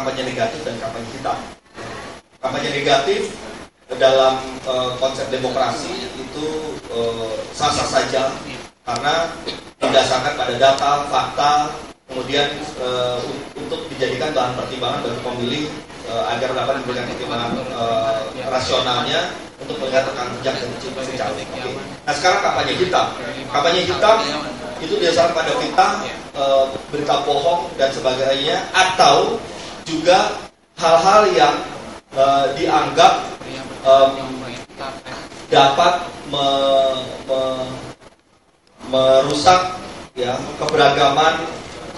kampanye negatif dan kampanye hitam. Kampanye negatif dalam konsep demokrasi itu sah-sah saja karena berdasarkan pada data, fakta, kemudian untuk dijadikan bahan pertimbangan bagi pemilih agar dapat memberikan pertimbangan rasionalnya untuk melihat rekam jejak dan ciri-ciri calon. Nah sekarang kampanye hitam. Kampanye hitam itu berdasarkan pada fitnah, berita bohong dan sebagainya, atau juga hal-hal yang dianggap dapat merusak ya keberagaman,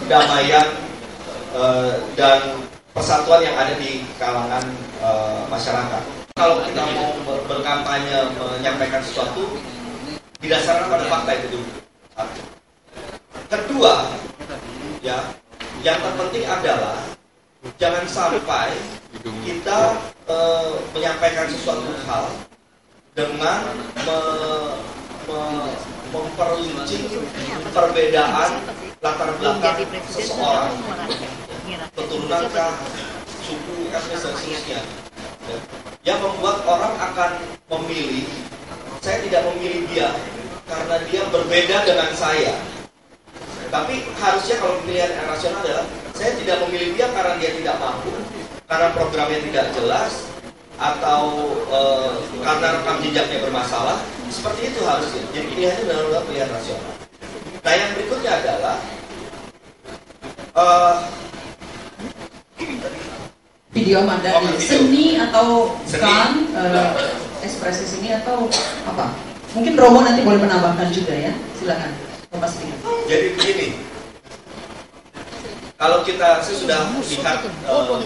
kedamaian dan persatuan yang ada di kalangan masyarakat. Kalau kita mau berkampanye menyampaikan sesuatu didasarkan pada fakta itu dulu. Kedua, ya, yang terpenting adalah jangan sampai kita menyampaikan sesuatu hal dengan memperluncing perbedaan latar belakang seseorang, keturunankah, suku, etnis dan seterusnya, yang membuat orang akan memilih. Saya tidak memilih dia karena dia berbeda dengan saya. Tapi harusnya kalau pilihan yang rasional adalah saya tidak memilih dia karena dia tidak mampu, karena programnya tidak jelas, atau karena rekam jejaknya bermasalah. Seperti itu harusnya. Jadi pilihannya adalah pilihan rasional. Nah yang berikutnya adalah video mandani seni atau bukan ekspresi seni atau apa? Mungkin Romo nanti boleh menambahkan juga ya. Silakan. Jadi begini, kalau saya sudah lihat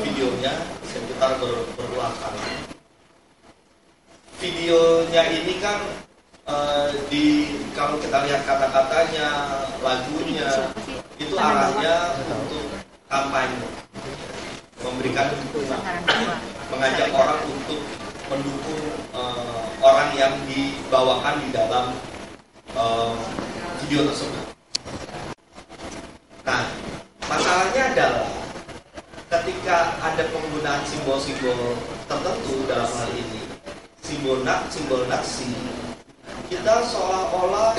videonya sekitar berulang kali. Videonya ini kan kalau kita lihat kata-katanya, lagunya, itu arahnya untuk kampanye, memberikan dukungan, mengajak orang untuk mendukung orang yang dibawakan di dalam video tersebut. Nah, masalahnya adalah ketika ada penggunaan simbol-simbol tertentu dalam hal ini, simbol nazi, kita seolah-olah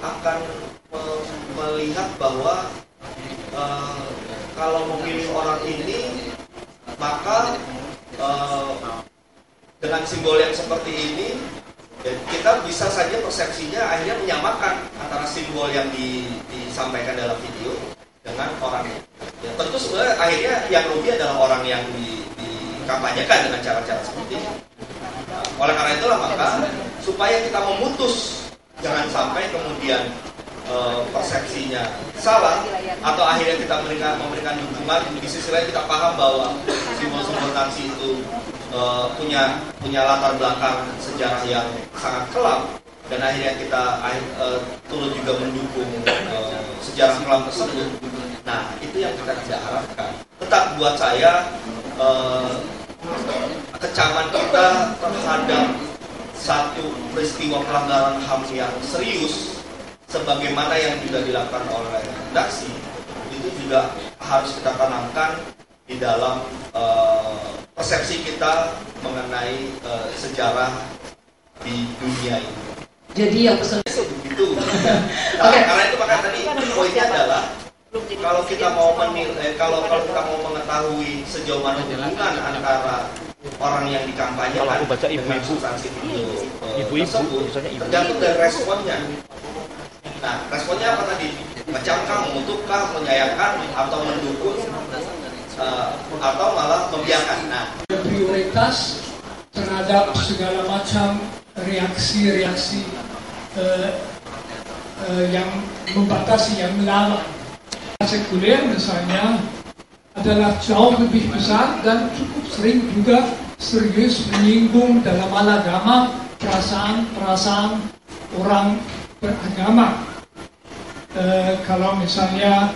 akan melihat bahwa kalau memilih orang ini, maka dengan simbol yang seperti ini, kita bisa saja persepsinya akhirnya menyamakan antara simbol yang disampaikan dalam video dengan orangnya. Ya, tentu sebenarnya akhirnya yang rugi adalah orang yang dikampanyekan dengan cara-cara seperti ini. Nah, oleh karena itulah maka supaya kita memutus jangan sampai kemudian persepsinya salah atau akhirnya kita memberikan dukungan, di sisi lain kita paham bahwa simbol-simbol nazi itu punya latar belakang sejarah yang sangat kelam dan akhirnya kita turut juga mendukung sejarah kelam tersebut. Nah, itu yang kita tidak harapkan. Tetap buat saya kecaman kita terhadap satu peristiwa pelanggaran HAM yang serius sebagaimana yang juga dilakukan oleh redaksi itu juga harus kita tanamkan di dalam persepsi kita mengenai sejarah di dunia ini. Jadi yang pesan begitu. Nah, karena itu maka tadi poinnya adalah kalau kita mau kalau kita mau mengetahui sejauh mana hubungan antara orang yang dikampanyekan dengan substansi video tersebut tergantung dari responnya. Nah, responnya apa tadi? Mengecamkah, mengutukkah, menyayangkan, atau mendukung, atau malah membiarkan. Nah, prioritas terhadap segala macam reaksi-reaksi yang membatasi, yang melarang. Sekuler misalnya adalah jauh lebih besar dan cukup sering juga serius menyinggung dalam hal agama perasaan orang beragama. Kalau misalnya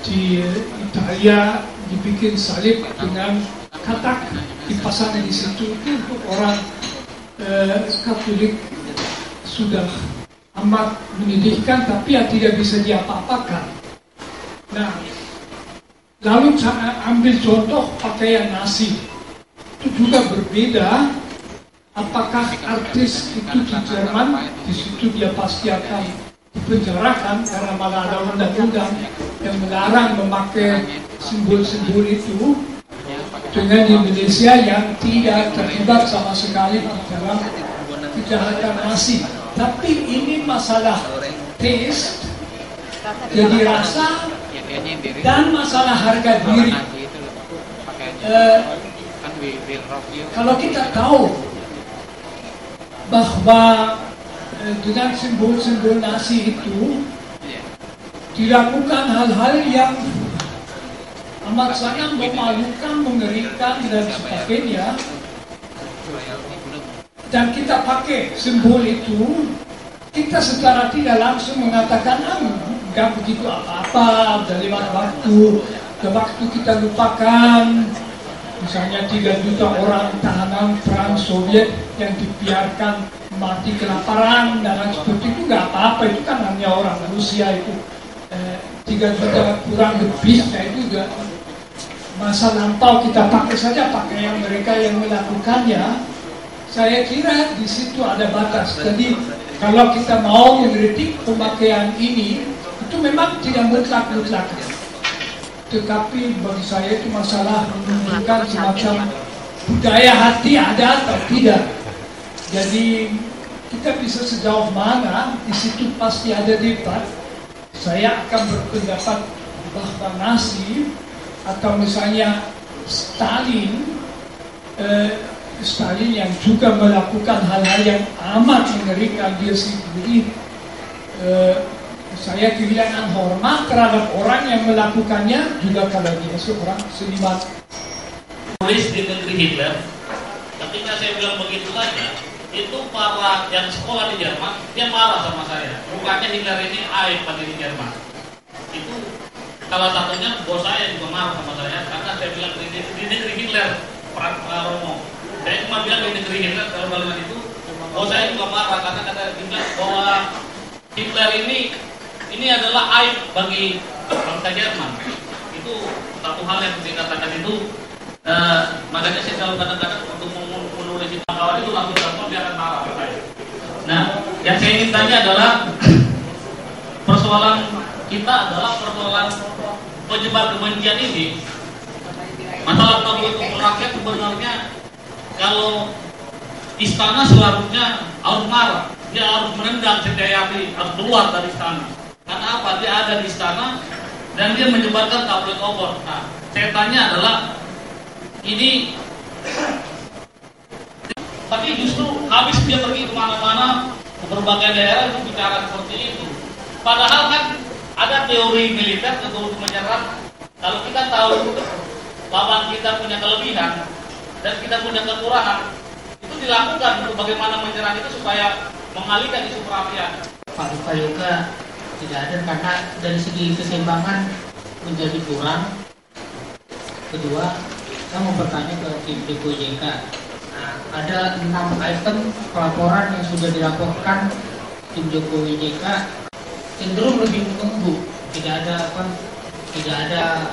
di Italia dibikin salib dengan katak dipasang di situ, itu untuk orang Katolik sudah amat menyedihkan, tapi ya tidak bisa diapa-apakan. Nah, Lalu ambil contoh pakaian nasi, itu juga berbeda. Apakah artis itu di Jerman, di situ dia pasti akan dipenjarakan karena malah ada undang-undang yang melarang memakai simbol-simbol itu. Dengan di Indonesia yang tidak terlibat sama sekali di dalam kejahatan nasi. Tapi ini masalah taste, jadi rasa, dan masalah harga diri. Kalau kita tahu bahwa dengan simbol-simbol nasi itu dilakukan hal-hal yang amat sangat memalukan, mengerikan dan sebagainya, dan kita pakai simbol itu, kita secara tidak langsung mengatakan nggak begitu apa-apa, udah lewat waktu kita lupakan. Misalnya 3 juta orang tahanan perang Soviet yang dibiarkan mati kelaparan dan lain seperti itu, nggak apa-apa, itu kan hanya orang Rusia itu. 3 juta kurang lebih, itu juga masa lampau, kita pakai saja pakaian mereka yang melakukannya. Saya kira di situ ada batas. Jadi kalau kita mau mengkritik pemakaian ini, itu memang tidak mutlak. Tetapi bagi saya itu masalah menunjukkan semacam budaya hati ada atau tidak. Jadi kita bisa sejauh mana, di situ pasti ada debat. Saya akan berpendapat bahwa nasi atau misalnya Stalin yang juga melakukan hal-hal yang amat mengerikan dia sendiri, saya kehilangan hormat terhadap orang yang melakukannya, juga kalau dia seorang seniman. Tulis di negeri Hitler, ketika saya bilang begitu saja, itu para yang sekolah di Jerman, dia marah sama saya. Bukannya Hitler ini aib pada di Jerman. Itu salah satunya bos saya juga marah sama saya, karena saya bilang di negeri Hitler, Romo. Saya cuma bilang di negeri Hitler, kalau kalimat itu, bos saya juga marah karena kata bilang bahwa Hitler ini adalah aib bagi bangsa Jerman. Itu satu hal yang dikatakan itu. Makanya saya selalu kadang-kadang untuk menulis kawan itu langsung dia akan marah saya. Nah, yang saya ingin tanya adalah persoalan kita adalah persoalan penyebar kebencian ini. Masalah tabu itu rakyat sebenarnya, kalau istana seharusnya harus marah, dia harus menendang Setiayati, harus keluar dari istana. Karena apa? Dia ada di istana dan dia menyebarkan tabloid obor. Nah, saya tanya adalah ini, tapi justru habis dia pergi kemana-mana ke berbagai daerah itu bicara seperti itu. Padahal kan ada teori militer untuk menyerang. Kalau kita tahu lawan kita punya kelebihan dan kita punya kekurangan, itu dilakukan untuk bagaimana menyerang itu supaya mengalihkan isu perapian. Pak Luka Yoga tidak ada karena dari segi keseimbangan menjadi kurang. Kedua, saya mau bertanya ke tim DPJK. Ada 6 item pelaporan yang sudah dilaporkan tim Jokowi JK, cenderung lebih menunggu, tidak ada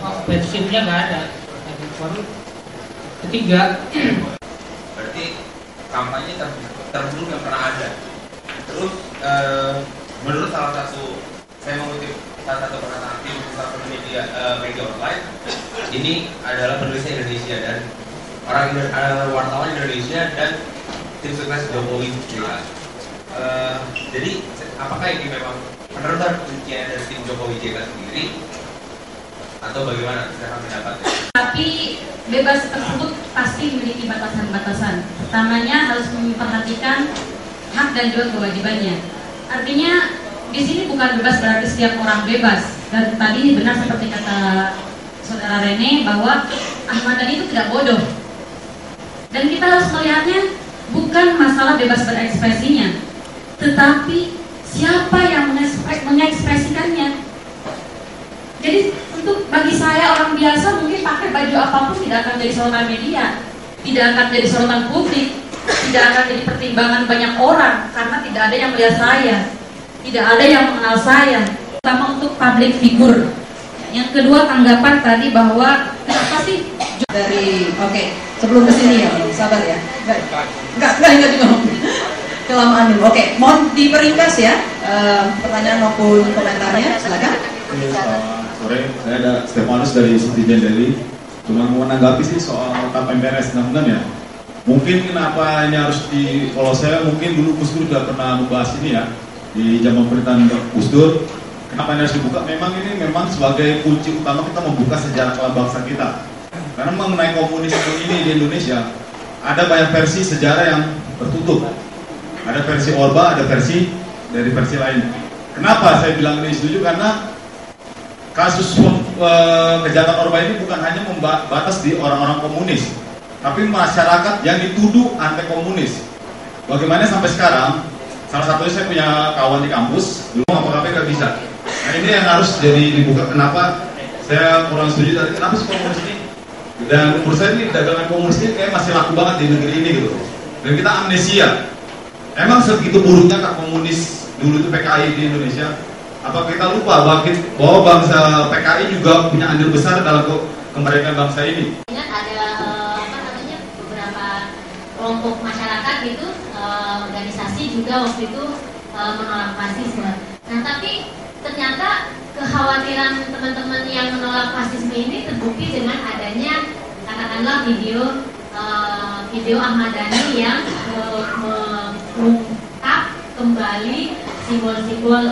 offensifnya, nggak ada. Ketiga, berarti kampanye terburuk yang pernah ada. Terus menurut salah satu, saya mengutip salah satu pernyataan tim salah satu media online, ini adalah penulisnya Indonesia dan wartawan Indonesia dan tim sukses Jokowi JK. Jadi apakah ini memang peneruskan kuncinya dari tim Jokowi JK sendiri atau bagaimana cara pendapatnya? Tapi bebas tersebut pasti memiliki batasan-batasan. Pertamanya harus memperhatikan hak dan juga kewajibannya. Artinya di sini bukan bebas berarti setiap orang bebas. Dan tadi benar seperti kata saudara Rene bahwa Ahmad Dhani itu tidak bodoh. Dan kita harus melihatnya bukan masalah bebas berekspresinya, tetapi siapa yang mengekspresikannya. Jadi untuk bagi saya orang biasa mungkin pakai baju apapun tidak akan jadi sorotan media, tidak akan jadi sorotan publik, tidak akan jadi pertimbangan banyak orang karena tidak ada yang melihat saya, tidak ada yang mengenal saya. Terutama untuk public figure, Yang kedua tanggapan tadi bahwa kenapa sih dari sebelum kesini ya, sabar ya. Enggak juga. Kelamaan dulu. Mohon diperingkas ya pertanyaan maupun komentarnya, silakan. Sore, saya ada Stefanus dari Citizen Daily. Cuma mau menanggapi sih soal tap MPLS 66 ya. Mungkin kenapa ini harus kalau saya mungkin dulu Gus Dur sudah pernah membahas ini ya di zaman pemerintahan Gus Dur. Kenapa ini harus dibuka? Memang sebagai kunci utama kita membuka sejarah kelam bangsa kita. Karena mengenai komunisme ini di Indonesia ada banyak versi sejarah yang tertutup. Ada versi Orba, ada versi dari versi lain. Kenapa saya bilang ini setuju? Karena kasus kejahatan Orba ini bukan hanya membatas di orang-orang komunis, tapi masyarakat yang dituduh anti komunis. Bagaimana sampai sekarang? Salah satunya saya punya kawan di kampus, dulu apa nggak bisa. Nah ini yang harus jadi dibuka. Kenapa saya kurang setuju tadi? Kenapa sih komunis ini? Dan menurut saya ini dagangan komunis ini kayak masih laku banget di negeri ini gitu. Dan kita amnesia. Emang segitu buruknya kak komunis dulu itu PKI di Indonesia? Apa kita lupa bahwa bangsa PKI juga punya andil besar dalam kemerdekaan bangsa ini? Ada beberapa kelompok masyarakat gitu, organisasi juga waktu itu menolak fasisme. Nah tapi ternyata kekhawatiran teman-teman yang menolak fasisme ini terbukti dengan adanya katakanlah video Ahmad Dhani yang mengungkap kembali simbol-simbol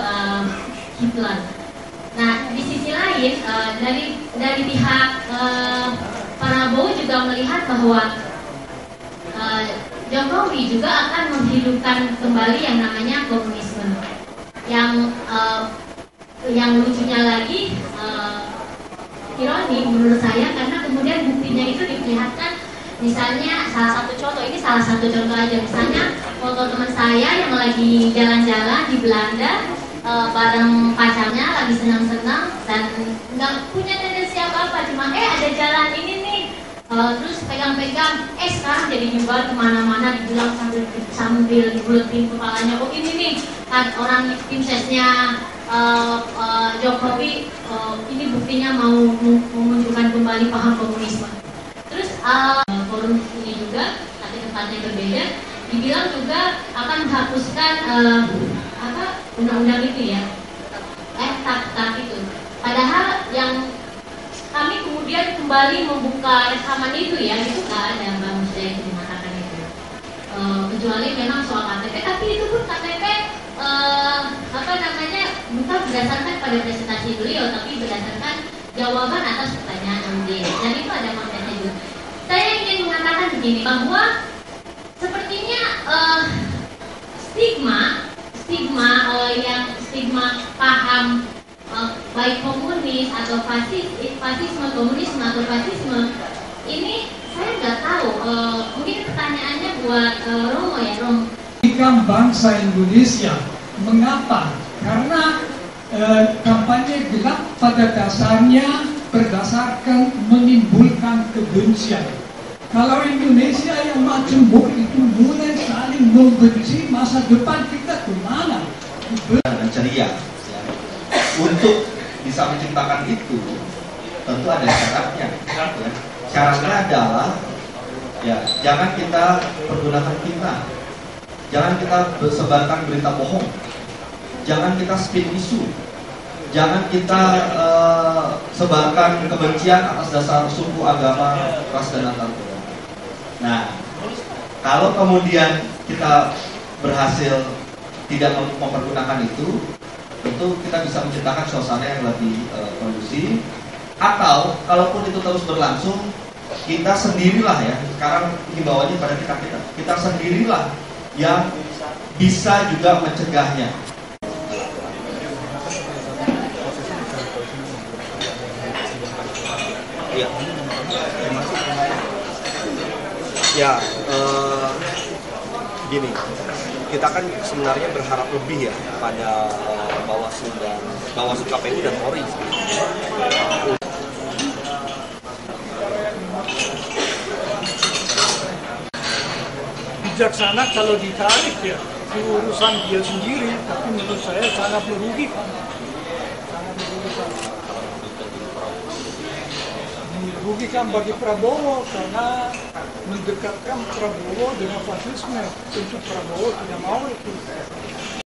Hitler. Nah di sisi lain dari pihak Prabowo juga melihat bahwa Jokowi juga akan menghidupkan kembali yang namanya komunisme. Yang lucunya lagi, ironi menurut saya karena kemudian buktinya itu diperlihatkan. Misalnya salah satu contoh aja, misalnya foto teman saya yang lagi jalan-jalan di Belanda bareng pacarnya lagi senang-senang dan nggak punya tendensi apa-apa, cuma ada jalan ini nih, terus pegang-pegang, sekarang jadi nyebar kemana-mana dibilang sambil dibuletin kepalanya, oh ini nih kan orang tim sesnya Jokowi, ini buktinya mau memunculkan kembali paham komunisme. Terus forum ini juga, tapi tempatnya berbeda, dibilang juga akan menghapuskan undang-undang itu ya, TAP itu. Padahal yang kami kemudian kembali membuka rekaman itu ya, itu nggak ada Mbak Musda itu mengatakan itu. Kecuali memang soal KTP, tapi itu pun KTP bukan berdasarkan pada presentasi beliau, tapi berdasarkan jawaban atas pertanyaan dia. Dan itu ada kontennya juga. Saya ingin mengatakan begini, bahwa sepertinya stigma paham baik komunis atau fasisme, komunisme atau fasisme ini saya nggak tahu. Mungkin pertanyaannya buat Romo ya, Romo. Bangsa Indonesia, mengapa? Karena kampanye gelap pada dasarnya berdasarkan menimbulkan kebencian. Kalau Indonesia yang majemuk itu mulai saling membenci, masa depan kita kemana? Dan ceria. Untuk bisa menciptakan itu tentu ada syaratnya. Syaratnya adalah jangan kita pergunakan fitnah, jangan kita sebarkan berita bohong, jangan kita spin isu, jangan kita sebarkan kebencian atas dasar suku, agama, ras dan antar golongan. Nah, kalau kemudian kita berhasil tidak mempergunakan itu, tentu kita bisa menciptakan suasana yang lebih kondusif. Atau kalaupun itu terus berlangsung, kita sendirilah ya. Sekarang himbauannya pada kita sendirilah yang bisa juga mencegahnya. Gini, kita kan sebenarnya berharap lebih ya pada Bawaslu KPU dan Polri. Bijaksana kalau ditarik ya, itu urusan dia sendiri, tapi menurut saya sangat merugikan. merugikan bagi Prabowo karena mendekatkan Prabowo dengan fasisme. Tentu Prabowo tidak mau itu.